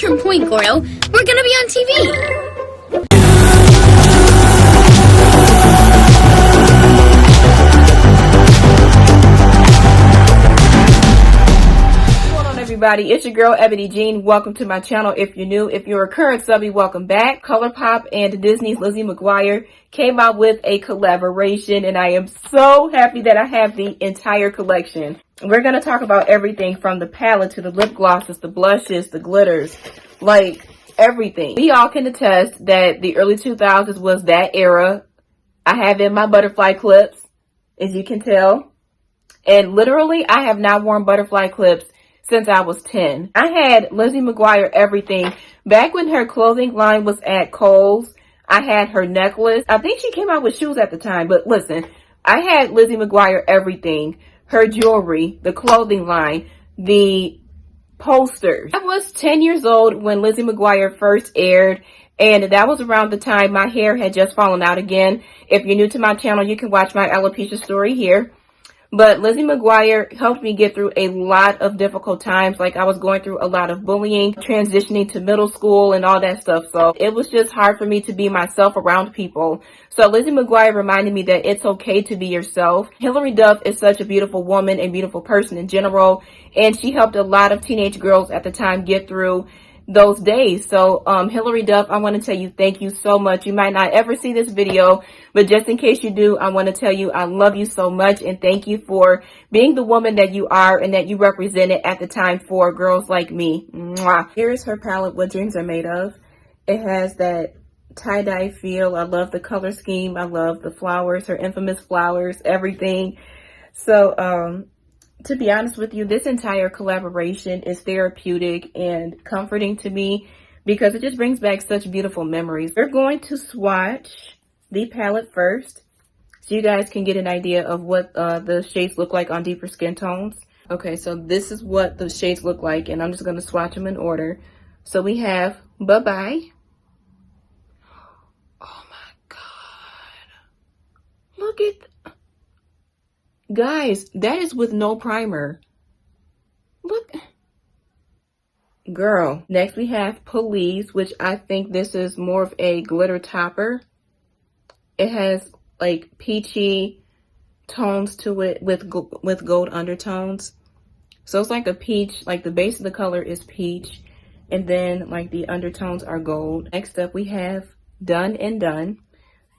your point, Goro. We're gonna be on TV. Everybody, it's your girl Ebony Jean. Welcome to my channel. If you're new, if you're a current subby, welcome back. Colourpop and Disney's Lizzie McGuire came out with a collaboration, and I am so happy that I have the entire collection. We're going to talk about everything from the palette to the lip glosses, the blushes, the glitters, like everything. We all can attest that the early 2000s was that era. I have in my butterfly clips, as you can tell, and literally I have not worn butterfly clips since I was 10. I had Lizzie McGuire everything. Back when her clothing line was at Kohl's, I had her necklace. I think she came out with shoes at the time, but listen, I had Lizzie McGuire everything. Her jewelry, the clothing line, the posters. I was 10 years old when Lizzie McGuire first aired, and that was around the time my hair had just fallen out again. If you're new to my channel, you can watch my alopecia story here. But Lizzie McGuire helped me get through a lot of difficult times. Like, I was going through a lot of bullying, transitioning to middle school and all that stuff. So it was just hard for me to be myself around people. So Lizzie McGuire reminded me that it's okay to be yourself. Hilary Duff is such a beautiful woman and beautiful person in general. And she helped a lot of teenage girls at the time get through those days. So Hilary Duff, I want to tell you thank you so much. You might not ever see this video, but just in case you do, I want to tell you I love you so much, and thank you for being the woman that you are and that you represented at the time for girls like me. Mwah. Here's her palette, What Dreams Are Made Of. It has that tie-dye feel. I love the color scheme. I love the flowers, her infamous flowers, everything. So to be honest with you, this entire collaboration is therapeutic and comforting to me because it just brings back such beautiful memories. We're going to swatch the palette first so you guys can get an idea of what the shades look like on deeper skin tones. Okay, so this is what the shades look like, and I'm just going to swatch them in order. So we have Bye Bye. Oh my God. Look at guys, that is with no primer. Look. Girl. Next we have Police, which I think this is more of a glitter topper. It has like peachy tones to it with gold undertones. So it's like a peach, like the base of the color is peach. And then like the undertones are gold. Next up we have Done and Done,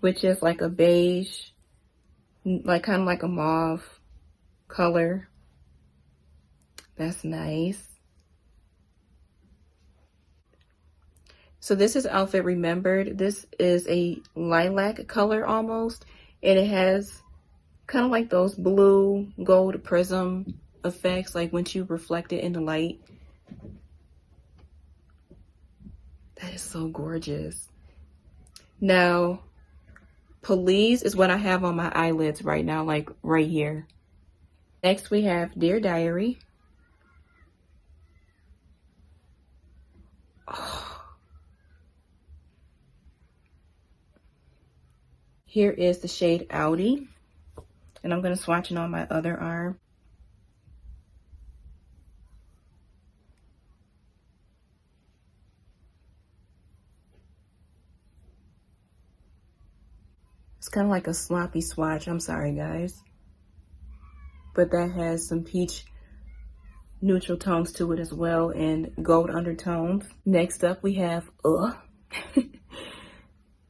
which is like a beige, like kind of like a mauve color. That's nice. So this is Outfit Remembered. This is a lilac color almost, and it has kind of like those blue gold prism effects, like when you reflect it in the light. That is so gorgeous. Now Police is what I have on my eyelids right now, like right here. Next we have Dear Diary. Oh. Here is the shade Audi, and I'm going to swatch it on my other arm. It's kind of like a sloppy swatch. I'm sorry, guys. But that has some peach neutral tones to it as well, and gold undertones. Next up, we have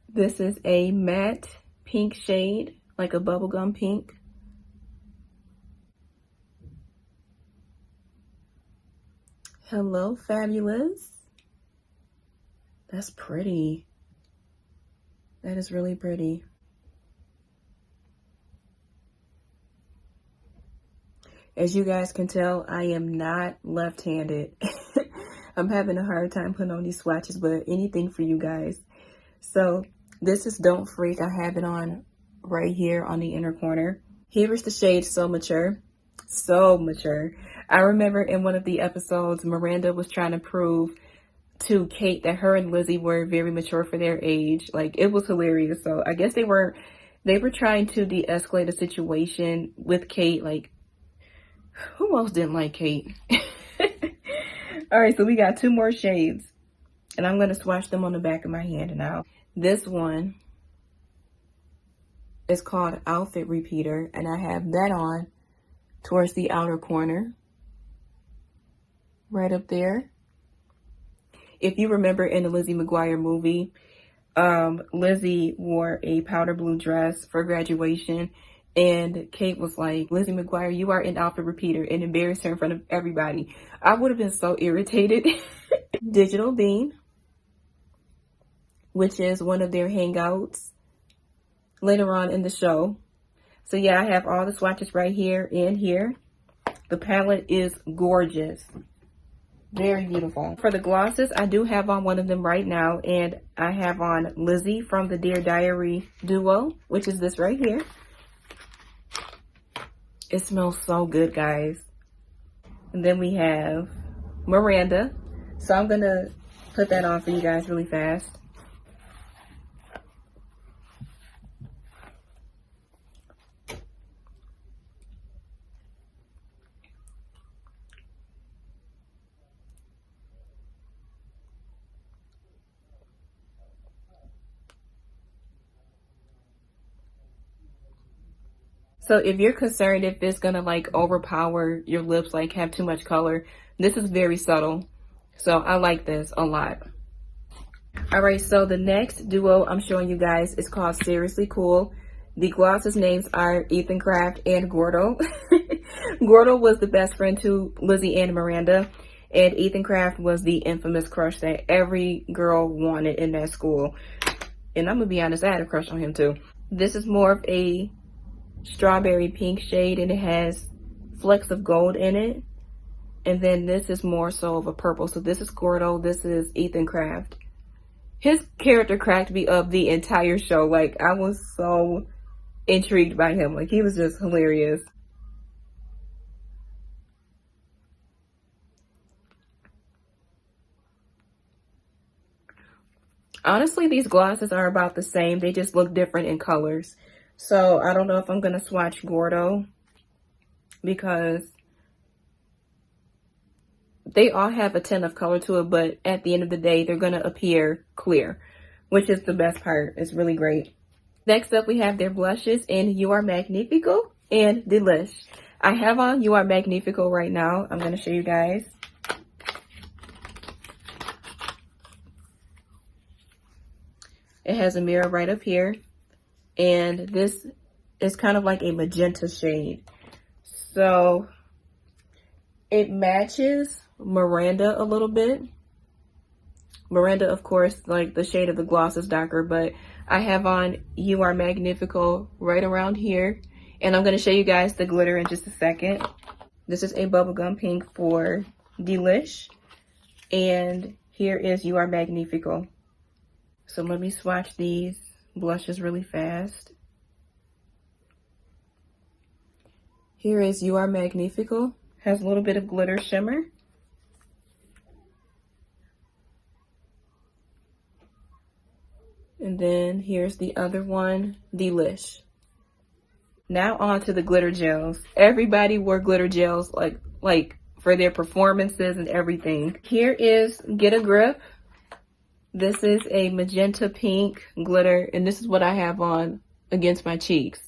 This is a matte pink shade, like a bubblegum pink. Hello, Fabulous. That's pretty. That is really pretty. As you guys can tell, I am not left-handed. I'm having a hard time putting on these swatches, but anything for you guys. So this is Don't Freak. I have it on right here on the inner corner. Here is the shade So Mature. So mature. I remember in one of the episodes, Miranda was trying to prove to Kate that her and Lizzie were very mature for their age. Like, it was hilarious. So I guess they were trying to de-escalate the situation with Kate. Like, who else didn't like Kate? All right, so we got two more shades. And I'm going to swatch them on the back of my hand now. This one is called Outfit Repeater, and I have that on towards the outer corner, right up there. If you remember in the Lizzie McGuire movie, Lizzie wore a powder blue dress for graduation, and Kate was like, Lizzie McGuire, you are an outfit repeater, and embarrassed her in front of everybody. I would have been so irritated. Digital Bean, which is one of their hangouts later on in the show. So yeah, I have all the swatches right here and here. The palette is gorgeous. Very beautiful. For the glosses, I do have on one of them right now, and I have on Lizzie from the Dear Diary duo, which is this right here. It smells so good, guys. And then we have Miranda. So I'm gonna put that on for you guys really fast. So if you're concerned if it's gonna like overpower your lips, like have too much color, this is very subtle. So I like this a lot. All right, so the next duo I'm showing you guys is called Seriously Cool. The glosses names are Ethan Craft and Gordo. Gordo was the best friend to Lizzie and Miranda, and Ethan Craft was the infamous crush that every girl wanted in that school. And I'm gonna be honest, I had a crush on him too. This is more of a strawberry pink shade, and it has flecks of gold in it. And then this is more so of a purple. So this is Gordo, this is Ethan Craft. His character cracked me up the entire show. Like, I was so intrigued by him. Like, he was just hilarious. Honestly, these glosses are about the same. They just look different in colors. So I don't know if I'm going to swatch Gordo, because they all have a tint of color to it, but at the end of the day, they're going to appear clear, which is the best part. It's really great. Next up, we have their blushes in You Are Magnifico and Delish. I have on You Are Magnifico right now. I'm going to show you guys. It has a mirror right up here. And this is kind of like a magenta shade. So it matches Miranda a little bit. Miranda, of course, like the shade of the gloss is darker, but I have on You Are Magnifico right around here. And I'm going to show you guys the glitter in just a second. This is a bubblegum pink for Delish. And here is You Are Magnifico. So let me swatch these blushes really fast. Here is You Are Magnifico. Has a little bit of glitter shimmer. And then here's the other one, Delish. Now on to the glitter gels. Everybody wore glitter gels like for their performances and everything. Here is Get a Grip. This is a magenta pink glitter, and this is what I have on against my cheeks.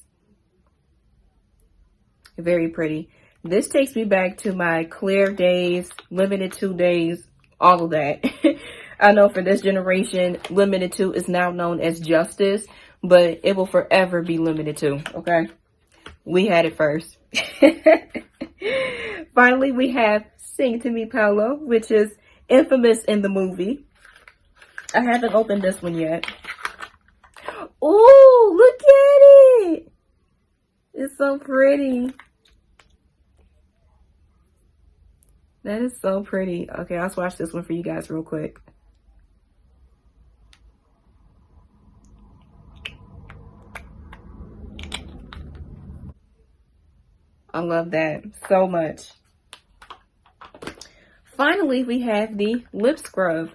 Very pretty. This takes me back to my Claire days, Limited 2 days, all of that. I know for this generation, Limited 2 is now known as Justice, but it will forever be Limited 2, okay? We had it first. Finally, we have Sing to Me, Paolo, which is infamous in the movie. I haven't opened this one yet. Oh, look at it. It's so pretty. That is so pretty. Okay, I'll swatch this one for you guys real quick. I love that so much. Finally, we have the lip scrub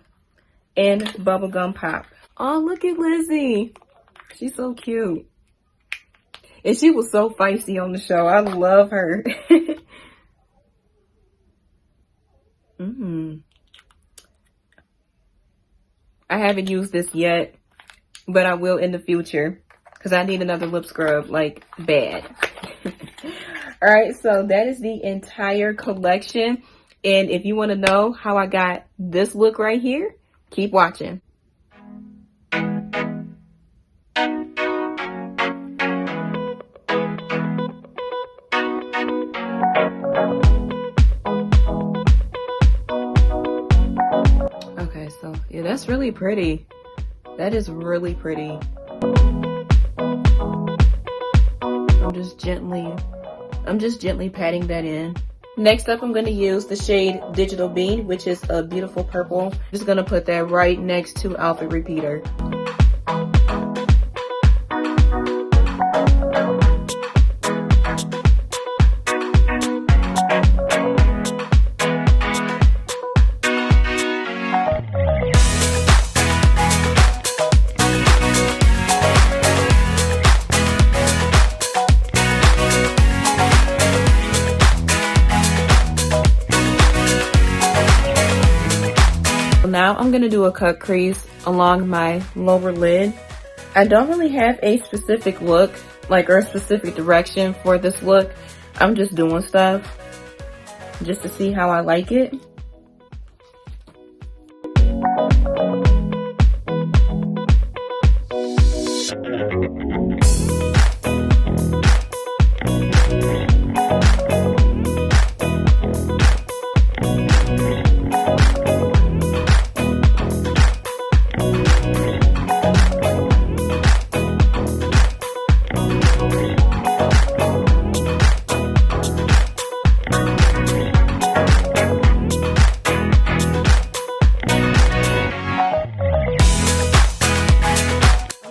in Bubblegum Pop. Oh, look at Lizzie. She's so cute. And she was so feisty on the show. I love her. I haven't used this yet, but I will in the future because I need another lip scrub, like, bad. All right, so that is the entire collection. And if you want to know how I got this look right here, keep watching. Okay, so yeah, that's really pretty. That is really pretty. I'm just gently patting that in. Next up, I'm going to use the shade Digital Bean, which is a beautiful purple. I'm just going to put that right next to Outfit Repeater. Now I'm going to do a cut crease along my lower lid. I don't really have a specific look, like, or a specific direction for this look. I'm just doing stuff just to see how I like it.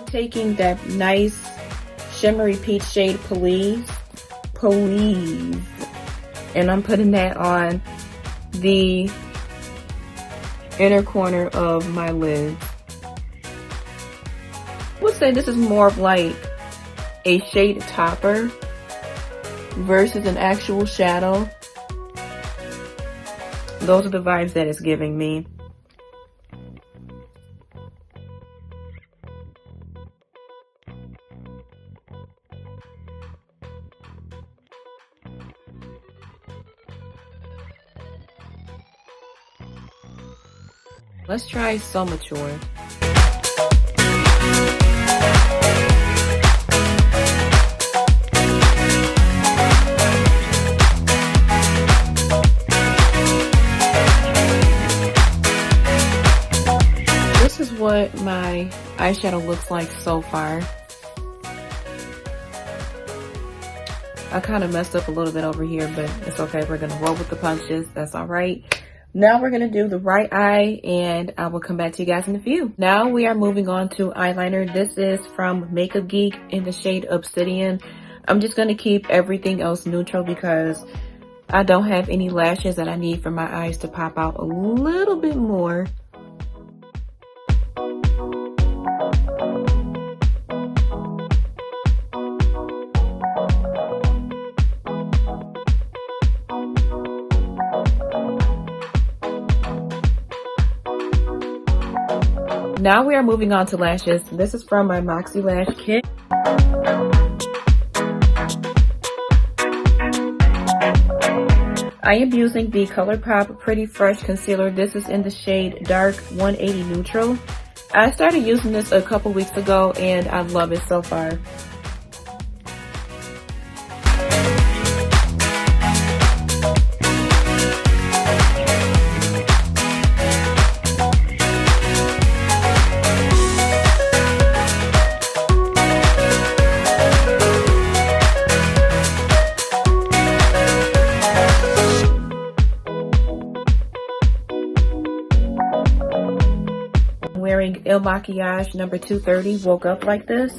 Taking that nice shimmery peach shade Please, and I'm putting that on the inner corner of my lid. I would say this is more of like a shade topper versus an actual shadow. Those are the vibes that it's giving me. Let's try So Mature. This is what my eyeshadow looks like so far. I kind of messed up a little bit over here, but it's okay. We're going to roll with the punches. That's all right. Now we're going to do the right eye, and I will come back to you guys in a few. Now we are moving on to eyeliner. This is from Makeup Geek in the shade Obsidian. I'm just going to keep everything else neutral because I don't have any lashes that I need for my eyes to pop out a little bit more. Now we are moving on to lashes. This is from my Moxie Lash Kit. I am using the Colourpop Pretty Fresh Concealer. This is in the shade Dark 180 Neutral. I started using this a couple weeks ago and I love it so far. Wearing Il Makiage number 230, Woke Up Like This.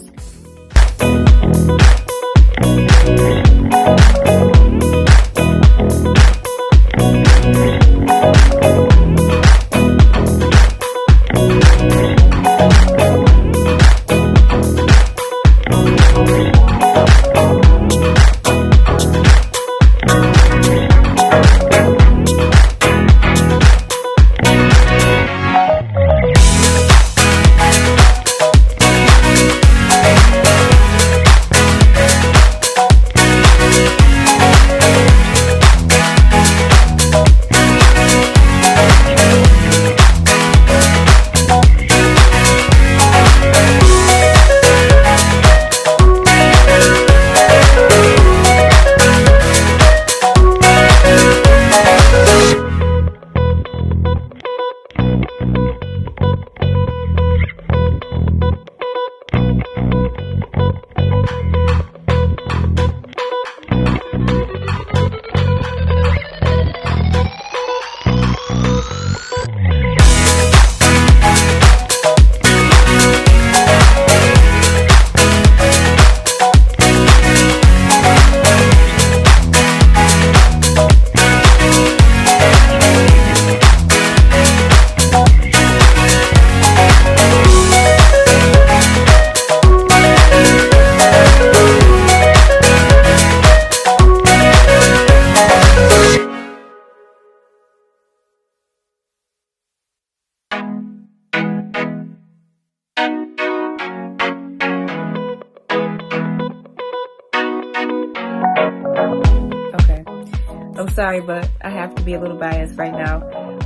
sorry, but I have to be a little biased right now.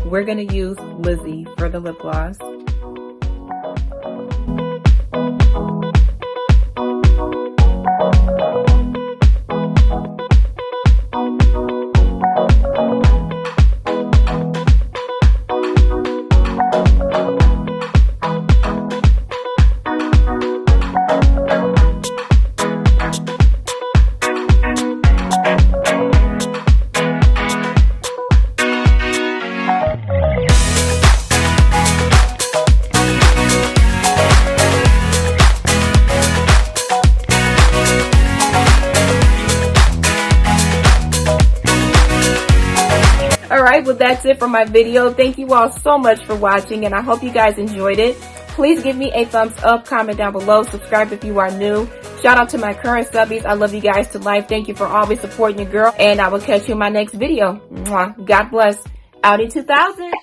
We're gonna use Lizzie for the lip gloss. Alright, well that's it for my video. Thank you all so much for watching, and I hope you guys enjoyed it. Please give me a thumbs up, comment down below, subscribe if you are new. Shout out to my current subbies. I love you guys to life. Thank you for always supporting your girl, and I will catch you in my next video. Mwah. God bless. Audi 2000.